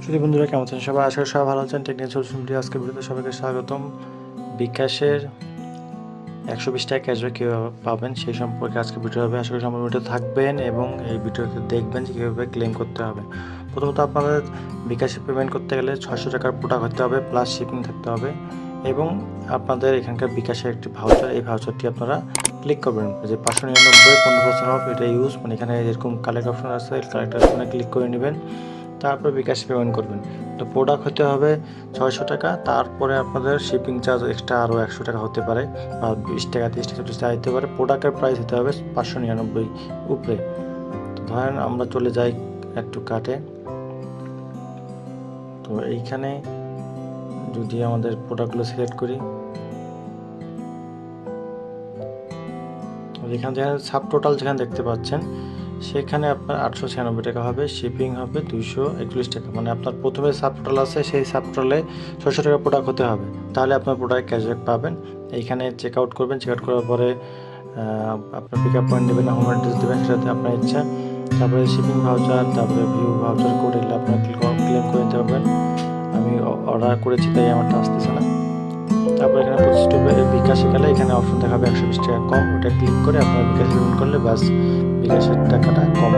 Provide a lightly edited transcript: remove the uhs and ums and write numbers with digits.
যদি বন্ধুরা কেমন আছেন সবাই, আশা করি সবাই ভালো আছেন। টেকনিক্যাল সলিউশন ভিডিও আজকের ভিডিওতে সবাইকে স্বাগতম। বিকাশের 120 টাকা ক্যাশব্যাক কীভাবে পাবেন সেই সম্পর্কে আজকে ভিডিও হবে। আশা করি সম্পূর্ণ ভিডিও থাকবেন এবং এই ভিডিওতে দেখবেন যে কীভাবে ক্লেম করতে হবে। প্রথমত আপনাদের বিকাশে পেমেন্ট করতে গেলে 600 টাকার প্রোডাক্ট হতে হবে, প্লাস শিপিং থাকতে হবে এবং আপনাদের এখানকার বিকাশের একটি ভাউচার, এই ভাউচারটি আপনারা ক্লিক করবেন যে 599 15% অফ, এটা ইউজ মানে এখানে এরকম কালেক্ট অপশন আছে, কালেক্ট অপশনে ক্লিক করে নেবেন, তারপর বিকাশে পেমেন্ট করবেন। তো প্রোডাক্ট হতে হবে 600 টাকা, তারপরে আপনাদের শিপিং চার্জ এক্সট্রা আরও 100 টাকা হতে পারে বা 20 টাকা 30 টাকা 40 টাকা হতে পারে। প্রোডাক্টের প্রাইস হতে হবে 599 উপরে। তো ধরেন আমরা চলে যাই একটু কাটে, তো এইখানে যদি আমাদের প্রোডাক্টগুলো সিলেক্ট করি, এখানে যেখানে সাব টোটাল যেখানে দেখতে পাচ্ছেন সেখানে আপনার 896 টাকা হবে, শিপিং হবে 241 টাকা। মানে আপনার প্রথমে সাব টোটাল আছে, সেই সাব টোটালে 600 টাকা প্রোডাক্ট হতে হবে, তাহলে আপনার প্রোডাক্ট ক্যাশব্যাক পাবেন। এইখানে চেক আউট করবেন, চেক আউট করার পরে আপনার পিক আপ পয়েন্ট নেবেন, হোম অ্যাড্রেস দেবেন, সেটাতে আপনার ইচ্ছা। তারপরে শিপিং ভাউচার, তারপরে ভিউ ভাউচার কোড, এগুলো আপনার ক্লেম করে নিতে পারবেন। আমি অর্ডার করেছি তাই আমারটা আসতেছে না। তারপর এখানে 25 টাকা বিকাশে গেলে এখানে অপশন দেখাবে 120 টাকা কম, ওটা ক্লিক করে আপনার বিকাশে পেমেন্ট করলে বাস বিকাশের টাকাটা কম